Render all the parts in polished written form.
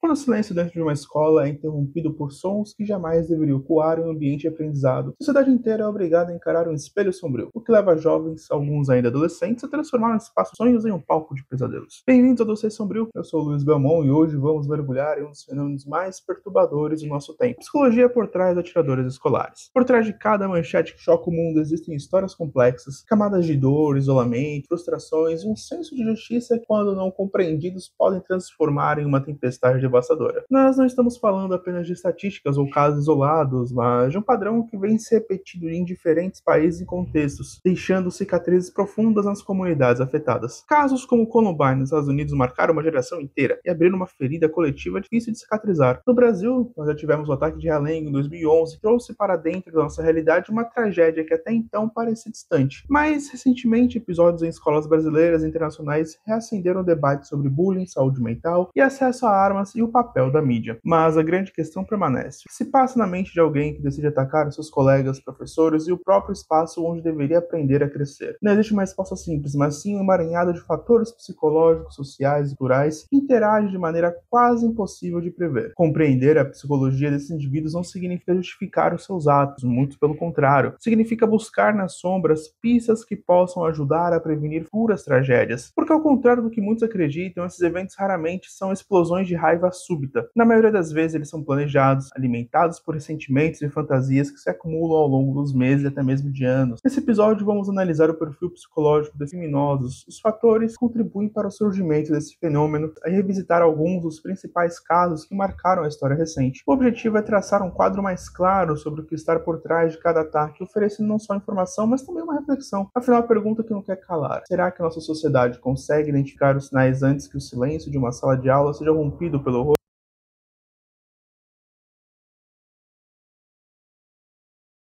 Quando o silêncio dentro de uma escola é interrompido por sons que jamais deveriam ecoar em um ambiente de aprendizado, a sociedade inteira é obrigada a encarar um espelho sombrio, o que leva jovens, alguns ainda adolescentes, a transformar um espaço de sonhos em um palco de pesadelos. Bem-vindos ao Dossiê Sombrio, eu sou o Luiz Belmont e hoje vamos mergulhar em um dos fenômenos mais perturbadores do nosso tempo, psicologia por trás de atiradores escolares. Por trás de cada manchete que choca o mundo existem histórias complexas, camadas de dor, isolamento, frustrações e um senso de justiça que, quando não compreendidos, podem transformar em uma tempestade devastadora. Nós não estamos falando apenas de estatísticas ou casos isolados, mas de um padrão que vem se repetindo em diferentes países e contextos, deixando cicatrizes profundas nas comunidades afetadas. Casos como Columbine nos Estados Unidos marcaram uma geração inteira e abriram uma ferida coletiva difícil de cicatrizar. No Brasil, nós já tivemos o ataque de Realengo em 2011, que trouxe para dentro da nossa realidade uma tragédia que até então parecia distante. Mas, recentemente, episódios em escolas brasileiras e internacionais reacenderam o debate sobre bullying, saúde mental e acesso a armas e o papel da mídia. Mas a grande questão permanece. O que se passa na mente de alguém que decide atacar os seus colegas, professores e o próprio espaço onde deveria aprender a crescer? Não existe uma resposta simples, mas sim um emaranhado de fatores psicológicos, sociais e culturais que interagem de maneira quase impossível de prever. Compreender a psicologia desses indivíduos não significa justificar os seus atos, muito pelo contrário. Significa buscar nas sombras pistas que possam ajudar a prevenir futuras tragédias. Porque, ao contrário do que muitos acreditam, esses eventos raramente são explosões de raiva súbita. Na maioria das vezes, eles são planejados, alimentados por ressentimentos e fantasias que se acumulam ao longo dos meses e até mesmo de anos. Nesse episódio, vamos analisar o perfil psicológico desses criminosos, os fatores que contribuem para o surgimento desse fenômeno e revisitar alguns dos principais casos que marcaram a história recente. O objetivo é traçar um quadro mais claro sobre o que está por trás de cada ataque, oferecendo não só informação, mas também uma reflexão. Afinal, a pergunta que não quer calar: será que a nossa sociedade consegue identificar os sinais antes que o silêncio de uma sala de aula seja rompido pelo horror?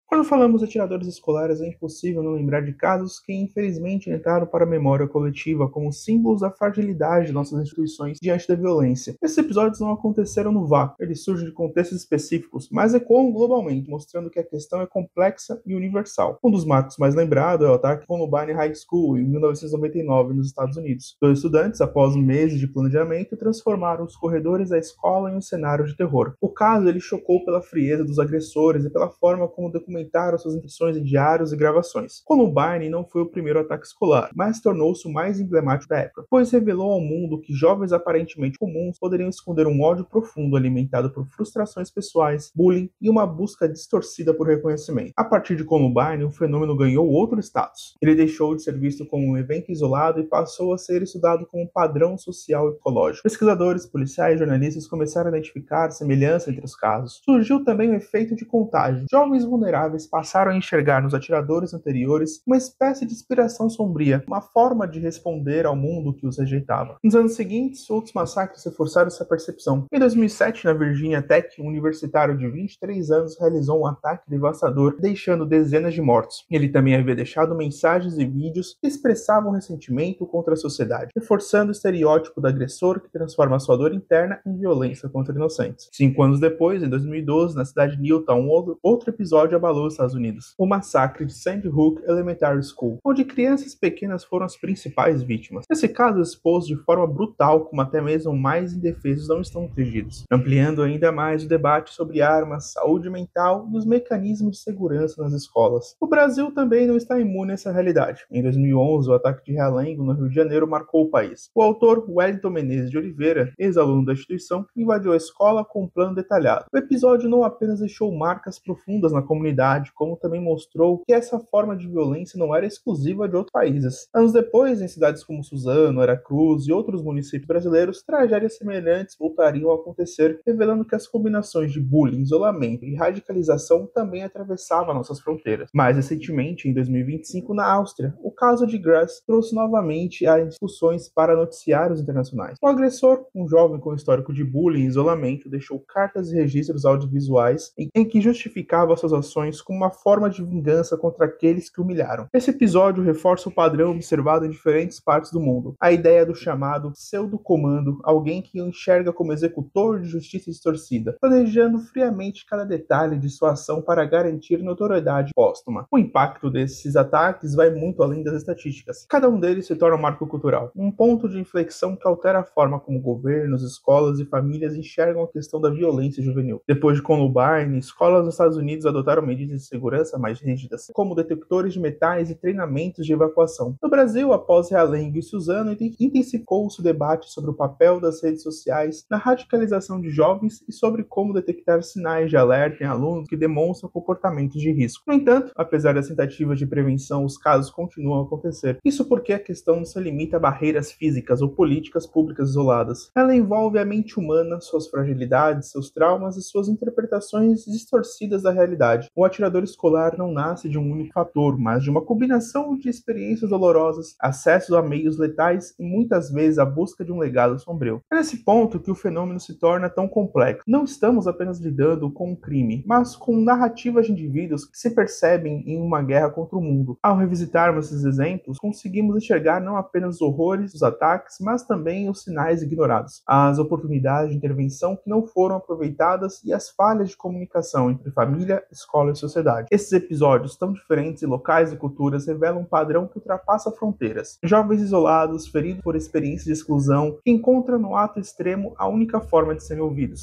Quando falamos de atiradores escolares, é impossível não lembrar de casos que infelizmente entraram para a memória coletiva como símbolos da fragilidade de nossas instituições diante da violência. Esses episódios não aconteceram no vácuo, eles surgem de contextos específicos, mas ecoam globalmente, mostrando que a questão é complexa e universal. Um dos marcos mais lembrados é o ataque Columbine High School, em 1999, nos Estados Unidos. Dois estudantes, após meses de planejamento, transformaram os corredores da escola em um cenário de terror. O caso ele chocou pela frieza dos agressores e pela forma como documentaram suas intenções em diários e gravações. Columbine não foi o primeiro ataque escolar, mas tornou-se o mais emblemático da época, pois revelou ao mundo que jovens aparentemente comuns poderiam esconder um ódio profundo alimentado por frustrações pessoais, bullying e uma busca distorcida por reconhecimento. A partir de Columbine, o fenômeno ganhou outro status. Ele deixou de ser visto como um evento isolado e passou a ser estudado como um padrão social e ecológico. Pesquisadores, policiais e jornalistas começaram a identificar semelhança entre os casos. Surgiu também o efeito de contágio. Jovens vulneráveis passaram a enxergar nos atiradores anteriores uma espécie de inspiração sombria, uma forma de responder ao mundo que os rejeitava. Nos anos seguintes, outros massacres reforçaram essa percepção. Em 2007, na Virginia Tech, um universitário de 23 anos realizou um ataque devastador, deixando dezenas de mortos. Ele também havia deixado mensagens e vídeos que expressavam ressentimento contra a sociedade, reforçando o estereótipo do agressor que transforma sua dor interna em violência contra inocentes. 5 anos depois, em 2012, na cidade de Newton, outro episódio abalou os Estados Unidos: o massacre de Sandy Hook Elementary School, onde crianças pequenas foram as principais vítimas. Esse caso expôs de forma brutal como até mesmo mais indefesos não estão protegidos, ampliando ainda mais o debate sobre armas, saúde mental e os mecanismos de segurança nas escolas. O Brasil também não está imune a essa realidade. Em 2011, o ataque de Realengo, no Rio de Janeiro, marcou o país. O autor, Wellington Menezes de Oliveira, ex-aluno da instituição, invadiu a escola com um plano detalhado. O episódio não apenas deixou marcas profundas na comunidade, como também mostrou que essa forma de violência não era exclusiva de outros países. Anos depois, em cidades como Suzano, Aracruz e outros municípios brasileiros, tragédias semelhantes voltariam a acontecer, revelando que as combinações de bullying, isolamento e radicalização também atravessavam nossas fronteiras. Mais recentemente, em 2025, na Áustria, o caso de Grass trouxe novamente as discussões para noticiários internacionais. O agressor, um jovem com histórico de bullying e isolamento, deixou cartas e registros audiovisuais em que justificava suas ações como uma forma de vingança contra aqueles que humilharam. Esse episódio reforça o padrão observado em diferentes partes do mundo, a ideia do chamado pseudo-comando, alguém que o enxerga como executor de justiça distorcida, planejando friamente cada detalhe de sua ação para garantir notoriedade póstuma. O impacto desses ataques vai muito além das estatísticas. Cada um deles se torna um marco cultural, um ponto de inflexão que altera a forma como governos, escolas e famílias enxergam a questão da violência juvenil. Depois de Columbine, escolas nos Estados Unidos adotaram medidas de segurança mais rígidas, como detectores de metais e treinamentos de evacuação. No Brasil, após Realengo e Suzano, intensificou-se o debate sobre o papel das redes sociais na radicalização de jovens e sobre como detectar sinais de alerta em alunos que demonstram comportamentos de risco. No entanto, apesar das tentativas de prevenção, os casos continuam a acontecer. Isso porque a questão não se limita a barreiras físicas ou políticas públicas isoladas. Ela envolve a mente humana, suas fragilidades, seus traumas e suas interpretações distorcidas da realidade. O atirador escolar não nasce de um único fator, mas de uma combinação de experiências dolorosas, acessos a meios letais e muitas vezes a busca de um legado sombrio. É nesse ponto que o fenômeno se torna tão complexo. Não estamos apenas lidando com um crime, mas com narrativas de indivíduos que se percebem em uma guerra contra o mundo. Ao revisitarmos esses exemplos, conseguimos enxergar não apenas os horrores dos ataques, mas também os sinais ignorados, as oportunidades de intervenção que não foram aproveitadas e as falhas de comunicação entre família, escola e sociedade. Esses episódios, tão diferentes em locais e culturas, revelam um padrão que ultrapassa fronteiras. Jovens isolados, feridos por experiências de exclusão, que encontram no ato extremo a única forma de serem ouvidos.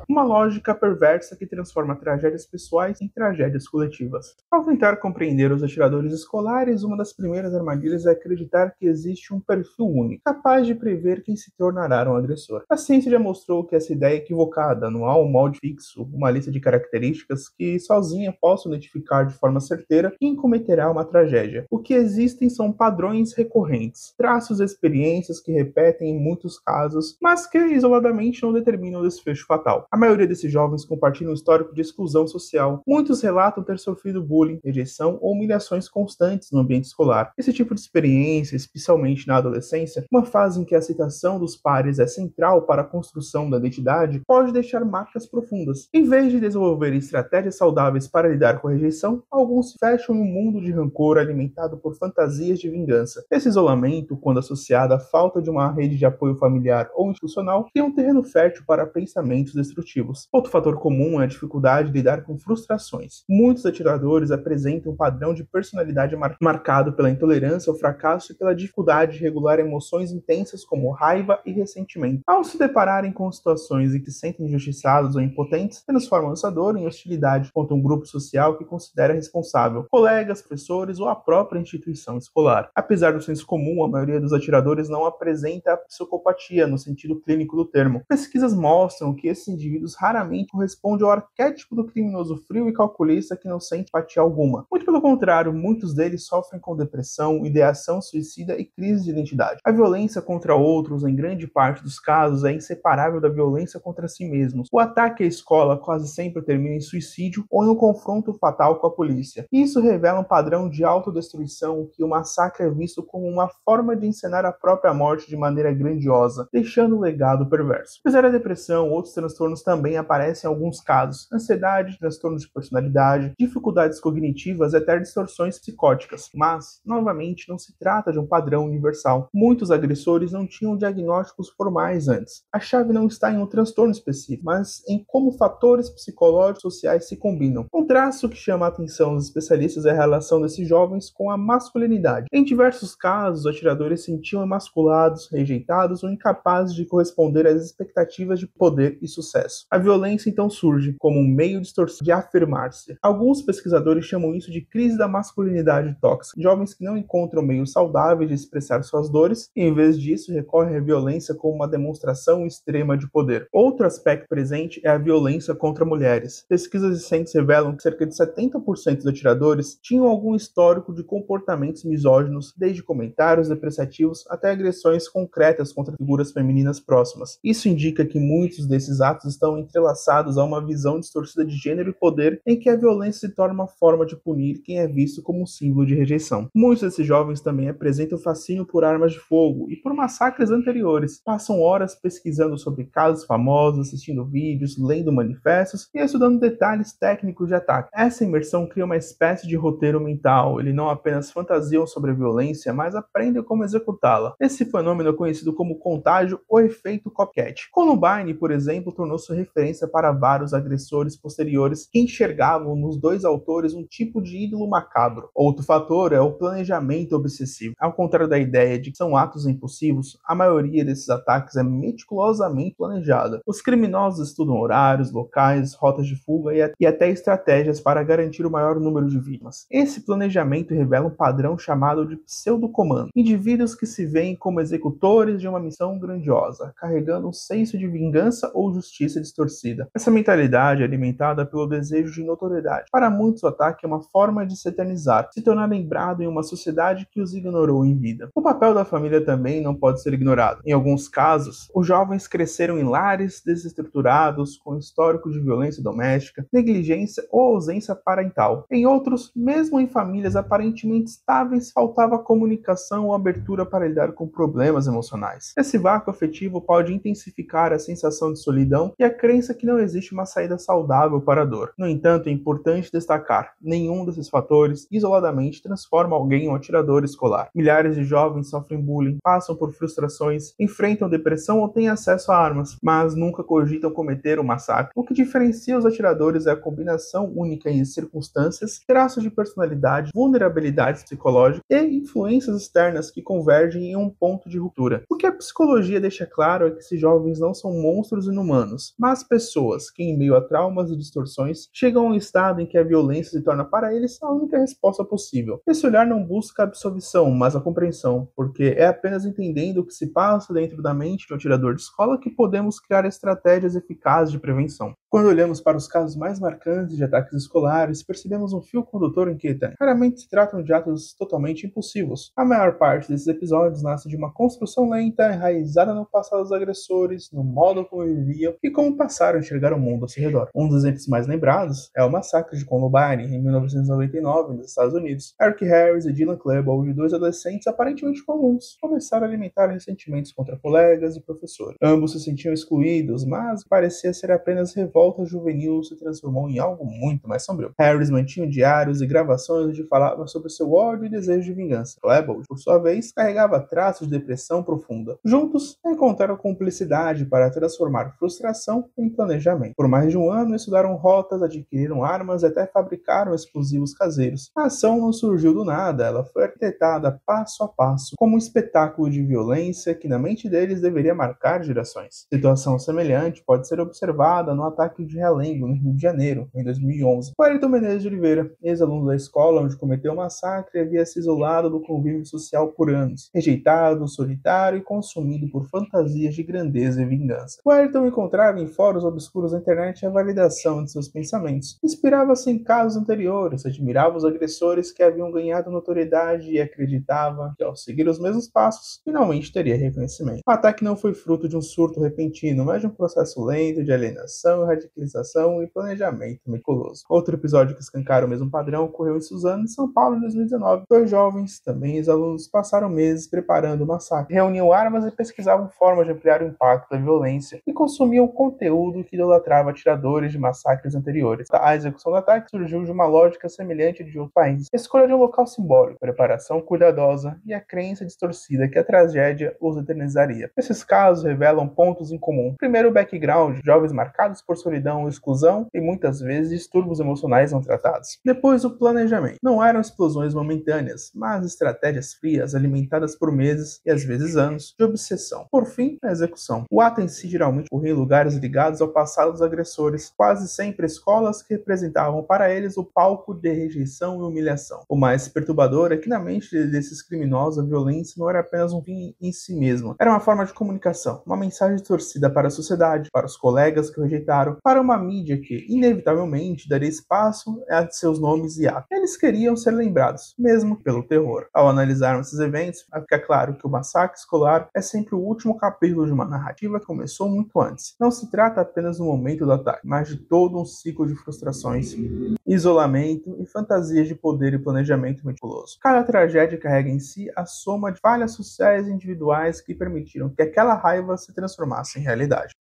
Uma lógica perversa que transforma tragédias pessoais em tragédias coletivas. Ao tentar compreender os atiradores escolares, uma das primeiras armadilhas é acreditar que existe um perfil único, capaz de prever quem se tornará um agressor. A ciência já mostrou que essa ideia é equivocada. Não há um molde fixo, uma lista de características que sozinha possa identificar de forma certeira quem cometerá uma tragédia. O que existem são padrões recorrentes, traços de experiências que repetem em muitos casos, mas que isoladamente não determinam o desfecho fatal. A maioria desses jovens compartilha um histórico de exclusão social. Muitos relatam ter sofrido bullying, rejeição ou humilhações constantes no ambiente escolar. Esse tipo de experiência, especialmente na adolescência, uma fase em que a aceitação dos pares é central para a construção da identidade, pode deixar marcas profundas. Em vez de desenvolver estratégias saudáveis para lidar com a rejeição, alguns se fecham em um mundo de rancor alimentado por fantasias de vingança. Esse isolamento, quando associado à falta de uma rede de apoio familiar ou institucional, cria um terreno fértil para pensamentos destrutivos. Outro fator comum é a dificuldade de lidar com frustrações. Muitos atiradores apresentam um padrão de personalidade marcado pela intolerância ao fracasso e pela dificuldade de regular emoções intensas como raiva e ressentimento. Ao se depararem com situações em que se sentem injustiçados ou impotentes, transformam essa dor em hostilidade contra um grupo social que considera responsável, colegas, professores ou a própria instituição escolar. Apesar do senso comum, a maioria dos atiradores não apresenta a psicopatia no sentido clínico do termo. Pesquisas mostram que esses indivíduos raramente correspondem ao arquétipo do criminoso frio e calculista que não sente empatia alguma. Muito pelo contrário, muitos deles sofrem com depressão, ideação suicida e crise de identidade. A violência contra outros, em grande parte dos casos, é inseparável da violência contra si mesmos. O ataque à escola quase sempre termina em suicídio ou em um confronto fatal com a polícia. Isso revela um padrão de autodestruição que o massacre é visto como uma forma de encenar a própria morte de maneira grandiosa, deixando um legado perverso. Apesar da depressão, outros transtornos também aparecem em alguns casos: ansiedade, transtornos de personalidade, dificuldades cognitivas e até distorções psicóticas. Mas, novamente, não se trata de um padrão universal. Muitos agressores não tinham diagnósticos formais antes. A chave não está em um transtorno específico, mas em como fatores psicológicos e sociais se combinam. Um traço que chama a atenção dos especialistas é a relação desses jovens com a masculinidade. Em diversos casos, os atiradores se sentiam emasculados, rejeitados ou incapazes de corresponder às expectativas de poder e sucesso. A violência então surge como um meio distorcido de afirmar-se. Alguns pesquisadores chamam isso de crise da masculinidade tóxica. Jovens que não encontram meios saudáveis de expressar suas dores e, em vez disso, recorrem à violência como uma demonstração extrema de poder. Outro aspecto presente é a violência contra mulheres. Pesquisas recentes revelam que cerca de 70% dos atiradores tinham algum histórico de comportamentos misóginos, desde comentários depreciativos até agressões concretas contra figuras femininas próximas. Isso indica que muitos desses atos estão entrelaçados a uma visão distorcida de gênero e poder, em que a violência se torna uma forma de punir quem é visto como um símbolo de rejeição. Muitos desses jovens também apresentam fascínio por armas de fogo e por massacres anteriores. Passam horas pesquisando sobre casos famosos, assistindo vídeos, lendo manifestos e estudando detalhes técnicos de ataque. Essa imersão cria uma espécie de roteiro mental. Eles não apenas fantasiam sobre a violência, mas aprendem como executá-la. Esse fenômeno é conhecido como contágio ou efeito copycat. Columbine, por exemplo, tornou-se referência para vários agressores posteriores que enxergavam nos dois autores um tipo de ídolo macabro. Outro fator é o planejamento obsessivo. Ao contrário da ideia de que são atos impulsivos, a maioria desses ataques é meticulosamente planejada. Os criminosos estudam horários, locais, rotas de fuga e até estratégias para garantir o maior número de vítimas. Esse planejamento revela um padrão chamado de pseudocomando. Indivíduos que se veem como executores de uma missão grandiosa, carregando um senso de vingança ou justiça distorcida. Essa mentalidade é alimentada pelo desejo de notoriedade. Para muitos, o ataque é uma forma de se eternizar, se tornar lembrado em uma sociedade que os ignorou em vida. O papel da família também não pode ser ignorado. Em alguns casos, os jovens cresceram em lares desestruturados, com histórico de violência doméstica, negligência ou ausência parental. Em outros, mesmo em famílias aparentemente estáveis, faltava comunicação ou abertura para lidar com problemas emocionais. Esse vácuo afetivo pode intensificar a sensação de solidão e a crença que não existe uma saída saudável para a dor. No entanto, é importante destacar: nenhum desses fatores, isoladamente, transforma alguém em um atirador escolar. Milhares de jovens sofrem bullying, passam por frustrações, enfrentam depressão ou têm acesso a armas, mas nunca cogitam cometer um massacre. O que diferencia os atiradores é a combinação única de circunstâncias, traços de personalidade, vulnerabilidades psicológicas e influências externas que convergem em um ponto de ruptura. O que a psicologia deixa claro é que esses jovens não são monstros inumanos, mas pessoas que, em meio a traumas e distorções, chegam a um estado em que a violência se torna para eles a única resposta possível. Esse olhar não busca a absolvição, mas a compreensão, porque é apenas entendendo o que se passa dentro da mente de um atirador de escola que podemos criar estratégias eficazes de prevenção. Quando olhamos para os casos mais marcantes de ataques escolares, percebemos um fio condutor inquietante. Raramente se tratam de atos totalmente impulsivos. A maior parte desses episódios nasce de uma construção lenta, enraizada no passado dos agressores, no modo como viviam e como passaram a enxergar o mundo ao seu redor. Um dos exemplos mais lembrados é o massacre de Columbine, em 1999, nos Estados Unidos. Eric Harris e Dylan Klebold, dois adolescentes aparentemente comuns, começaram a alimentar ressentimentos contra colegas e professores. Ambos se sentiam excluídos, mas parecia ser apenas revolta juvenil se transformou em algo muito mais sombrio. Harris mantinha diários e gravações onde falava sobre seu ódio e desejo de vingança. Klebold, por sua vez, carregava traços de depressão profunda. Juntos, encontraram cumplicidade para transformar frustração em planejamento. Por mais de um ano, estudaram rotas, adquiriram armas e até fabricaram explosivos caseiros. A ação não surgiu do nada, ela foi arquitetada passo a passo como um espetáculo de violência que na mente deles deveria marcar gerações. Situação semelhante pode ser observada no ataque de Realengo, no Rio de Janeiro, em 2011. Wellington Menezes de Oliveira, ex-aluno da escola onde cometeu o massacre, havia se isolado do convívio social por anos, rejeitado, solitário e consumido por fantasias de grandeza e vingança. Wellington encontrava em fóruns obscuros da internet a validação de seus pensamentos. Inspirava-se em casos anteriores, admirava os agressores que haviam ganhado notoriedade e acreditava que, ao seguir os mesmos passos, finalmente teria reconhecimento. O ataque não foi fruto de um surto repentino, mas de um processo lento de alienação, radicalização e planejamento meticuloso. Outro episódio que escancara o mesmo padrão ocorreu em Suzano, em São Paulo, em 2019. Dois jovens, também ex-alunos, passaram meses preparando o massacre. Reuniam armas e pesquisavam formas de ampliar o impacto da violência e consumiam conteúdo que idolatrava atiradores de massacres anteriores. A execução do ataque surgiu de uma lógica semelhante de outros países. A escolha de um local simbólico, preparação cuidadosa e a crença distorcida que a tragédia os eternizaria. Esses casos revelam pontos em comum. Primeiro, o background, jovens marcados por solidão ou exclusão e muitas vezes distúrbios emocionais não tratados. Depois, o planejamento. Não eram explosões momentâneas, mas estratégias frias alimentadas por meses e às vezes anos de obsessão. Por fim, a execução. O ato em si geralmente ocorria em lugares ligados ao passado dos agressores, quase sempre escolas que representavam para eles o palco de rejeição e humilhação. O mais perturbador é que na mente desses criminosos a violência não era apenas um fim em si mesmo, era uma forma de comunicação, uma mensagem torcida para a sociedade, para os colegas que o rejeitaram para uma mídia que, inevitavelmente, daria espaço a seus nomes e atos. Eles queriam ser lembrados, mesmo pelo terror. Ao analisarmos esses eventos, fica claro que o massacre escolar é sempre o último capítulo de uma narrativa que começou muito antes. Não se trata apenas do momento do ataque, mas de todo um ciclo de frustrações, isolamento e fantasias de poder e planejamento meticuloso. Cada tragédia carrega em si a soma de falhas sociais e individuais que permitiram que aquela raiva se transformasse em realidade.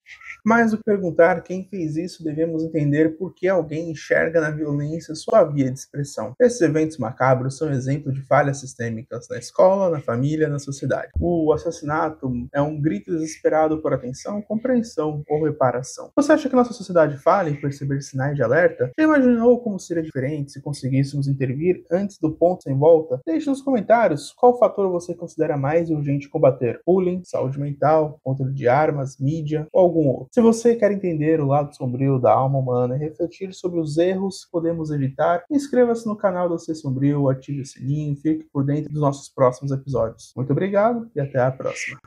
Mais do que perguntar quem fez isso, devemos entender por que alguém enxerga na violência sua via de expressão. Esses eventos macabros são exemplo de falhas sistêmicas na escola, na família, na sociedade. O assassinato é um grito desesperado por atenção, compreensão ou reparação. Você acha que nossa sociedade falha em perceber sinais de alerta? Já imaginou como seria diferente se conseguíssemos intervir antes do ponto sem volta? Deixe nos comentários qual fator você considera mais urgente combater: bullying, saúde mental, controle de armas, mídia ou algum outro. Se você quer entender o lado sombrio da alma humana e refletir sobre os erros que podemos evitar, inscreva-se no canal do Ser Sombrio, ative o sininho e fique por dentro dos nossos próximos episódios. Muito obrigado e até a próxima.